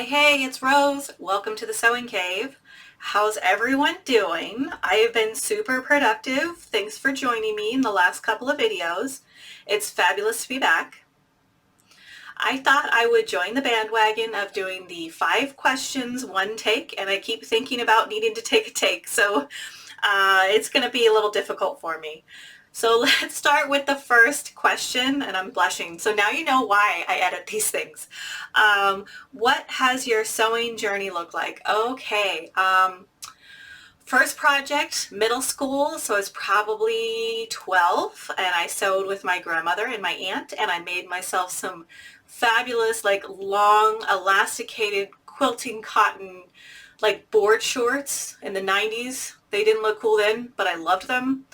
Hey, it's Rose. Welcome to the Sewing Cave. How's everyone doing? I have been super productive. Thanks for joining me in the last couple of videos. It's fabulous to be back. I thought I would join the bandwagon of doing the 5 questions, 1 take, and I keep thinking about needing to take a take, so it's going to be a little difficult for me. So let's start with the first question, and I'm blushing. So now you know why I edit these things. What has your sewing journey looked like? Okay. First project, middle school, so I was probably 12, and I sewed with my grandmother and my aunt, and I made myself some fabulous, like, long, elasticated quilting cotton, like, board shorts in the 90s. They didn't look cool then, but I loved them.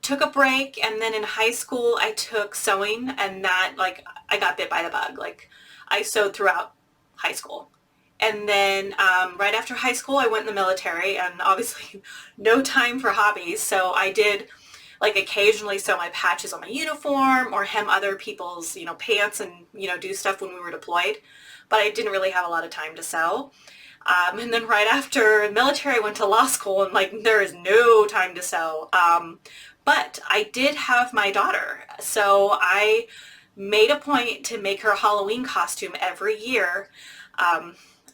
Took a break, and then in high school I took sewing, and that, like, I got bit by the bug. Like, I sewed throughout high school. And then right after high school I went in the military, and obviously no time for hobbies, so I did, like, occasionally sew my patches on my uniform or hem other people's, pants and, do stuff when we were deployed, but I didn't really have a lot of time to sew. And then right after military I went to law school, and, like, there is no time to sew. But I did have my daughter, so I made a point to make her a Halloween costume every year.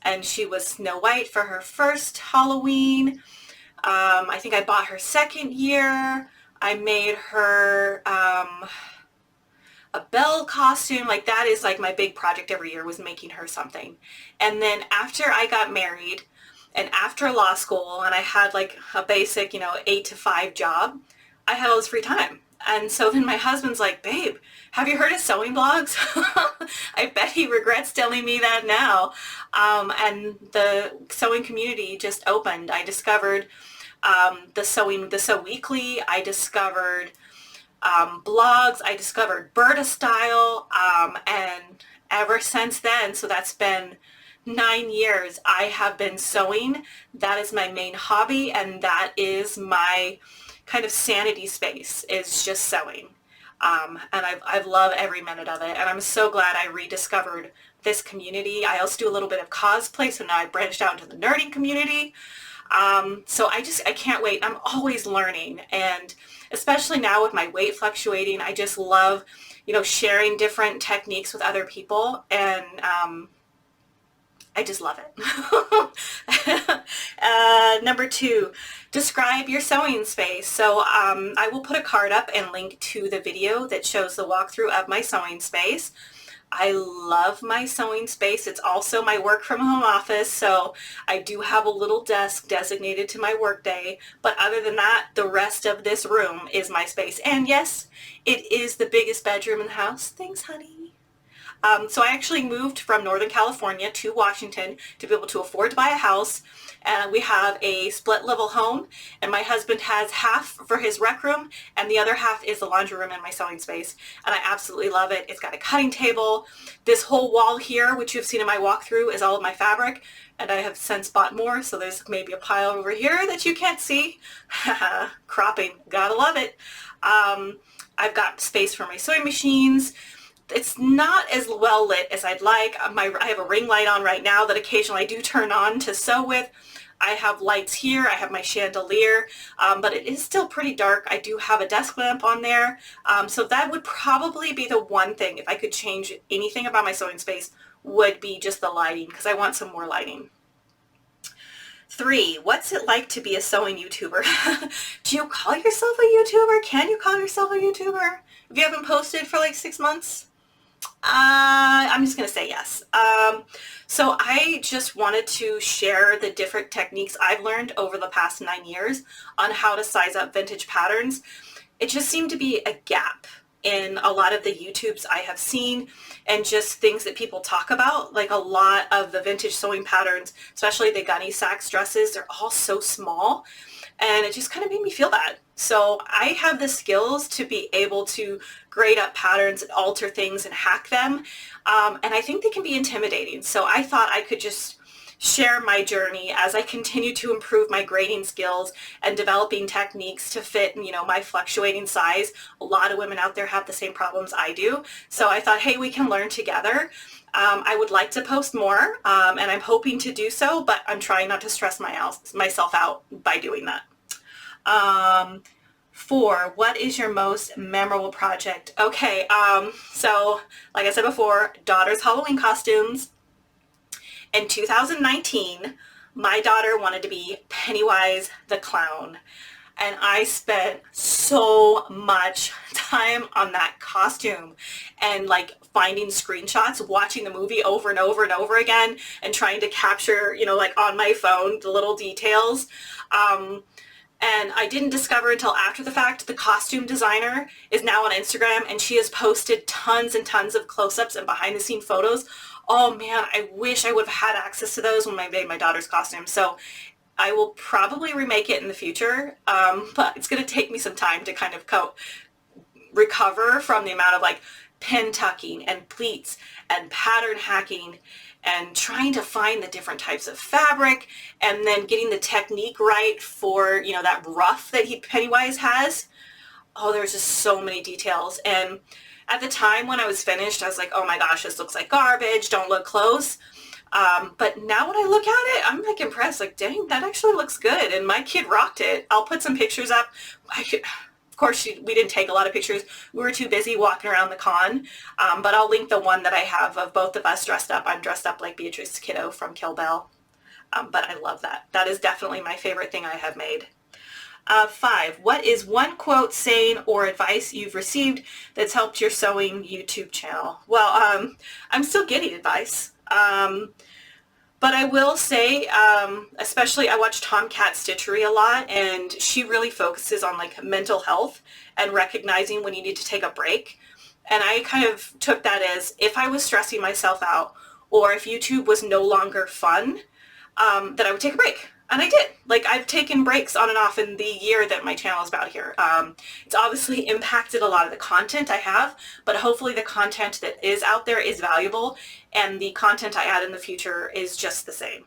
And she was Snow White for her first Halloween. I think I bought her second year. I made her a Belle costume. Like, that is, like, my big project every year, was making her something. And then after I got married and after law school, and I had, like, a basic 8 to 5 job, I had all this free time. And so then my husband's like, babe, have you heard of sewing blogs? I bet he regrets telling me that now. And the sewing community just opened. I discovered the Sew Weekly. I discovered blogs. I discovered Berta Style. And ever since then, so that's been 9 years, I have been sewing. That is my main hobby, and that is my kind of sanity space, is just sewing. And I've loved every minute of it, and I'm so glad I rediscovered this community. I also do a little bit of cosplay, so now I branched out into the nerding community. So I can't wait. I'm always learning, and especially now with my weight fluctuating, I just love, sharing different techniques with other people, and I just love it. Number 2, describe your sewing space. So I will put a card up and link to the video that shows the walkthrough of my sewing space. I love my sewing space. It's also my work from home office, so I do have a little desk designated to my work day, but other than that, the rest of this room is my space. And yes, it is the biggest bedroom in the house. Thanks, honey. So I actually moved from Northern California to Washington to be able to afford to buy a house, and we have a split level home, and my husband has half for his rec room and the other half is the laundry room and my sewing space, and I absolutely love it. It's got a cutting table. This whole wall here, which you've seen in my walkthrough, is all of my fabric, and I have since bought more, so there's maybe a pile over here that you can't see. Cropping, gotta love it. I've got space for my sewing machines. It's not as well lit as I'd like. I have a ring light on right now that occasionally I do turn on to sew with. I have lights here. I have my chandelier, but it is still pretty dark. I do have a desk lamp on there. So that would probably be the one thing, if I could change anything about my sewing space, would be just the lighting, because I want some more lighting. 3, what's it like to be a sewing YouTuber? Do you call yourself a YouTuber? Can you call yourself a YouTuber if you haven't posted for like 6 months? I'm just going to say yes. So I just wanted to share the different techniques I've learned over the past 9 years on how to size up vintage patterns. It just seemed to be a gap in a lot of the YouTubes I have seen, and just things that people talk about. Like, a lot of the vintage sewing patterns, especially the gunny sacks dresses, they're all so small, and it just kind of made me feel bad. So I have the skills to be able to grade up patterns and alter things and hack them, and I think they can be intimidating. So I thought I could just share my journey as I continue to improve my grading skills and developing techniques to fit, my fluctuating size. A lot of women out there have the same problems I do. So I thought, hey, we can learn together. I would like to post more, and I'm hoping to do so, but I'm trying not to stress myself out by doing that. 4, what is your most memorable project? Okay, so like I said before, daughter's Halloween costumes. In 2019, my daughter wanted to be Pennywise the Clown, and I spent so much time on that costume and like finding screenshots, watching the movie over and over and over again, and trying to capture, like on my phone, the little details. And I didn't discover until after the fact the costume designer is now on Instagram, and she has posted tons and tons of close-ups and behind-the-scene photos. Oh man, I wish I would have had access to those when I made my daughter's costume. So I will probably remake it in the future, but it's going to take me some time to kind of recover from the amount of like pin tucking and pleats and pattern hacking and trying to find the different types of fabric, and then getting the technique right for, that ruff that Pennywise has. Oh, there's just so many details. And at the time when I was finished, I was like, oh my gosh, this looks like garbage, don't look close. But now when I look at it, I'm like impressed, like, dang, that actually looks good. And my kid rocked it. I'll put some pictures up. Of course, we didn't take a lot of pictures. We were too busy walking around the con, but I'll link the one that I have of both of us dressed up. I'm dressed up like Beatrice Kiddo from Kill Bill, but I love that. That is definitely my favorite thing I have made. 5, what is one quote, saying, or advice you've received that's helped your sewing YouTube channel? Well, I'm still getting advice. But I will say, especially I watch TomKat Stitchery a lot, and she really focuses on like mental health and recognizing when you need to take a break. And I kind of took that as, if I was stressing myself out, or if YouTube was no longer fun, that I would take a break. And I did. Like, I've taken breaks on and off in the year that my channel is about here. It's obviously impacted a lot of the content I have, but hopefully the content that is out there is valuable, and the content I add in the future is just the same.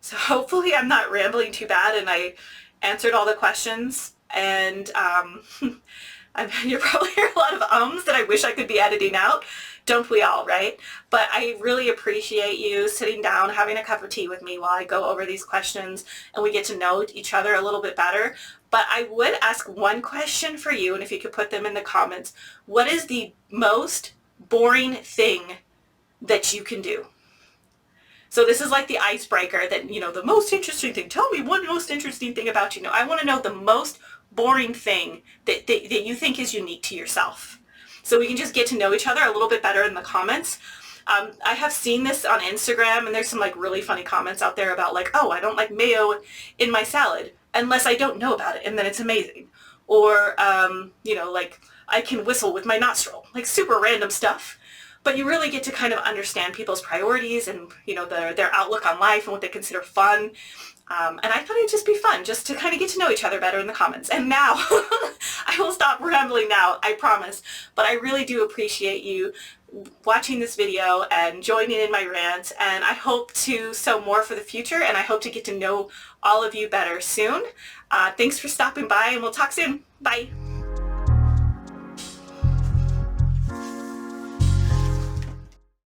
So hopefully I'm not rambling too bad and I answered all the questions. And you'll probably hear a lot of ums that I wish I could be editing out. Don't we all, right? But I really appreciate you sitting down, having a cup of tea with me while I go over these questions and we get to know each other a little bit better. But I would ask one question for you, and if you could put them in the comments. What is the most boring thing that you can do? So this is like the icebreaker that, the most interesting thing. Tell me one most interesting thing about you. No, I want to know the most boring thing that you think is unique to yourself. So we can just get to know each other a little bit better in the comments. I have seen this on Instagram, and there's some like really funny comments out there about like, oh, I don't like mayo in my salad unless I don't know about it, and then it's amazing. Or, like I can whistle with my nostril, like super random stuff. But you really get to kind of understand people's priorities and, their outlook on life and what they consider fun. And I thought it'd just be fun just to kind of get to know each other better in the comments. And now, I will stop rambling now, I promise. But I really do appreciate you watching this video and joining in my rants. And I hope to sew more for the future, and I hope to get to know all of you better soon. Thanks for stopping by, and we'll talk soon. Bye.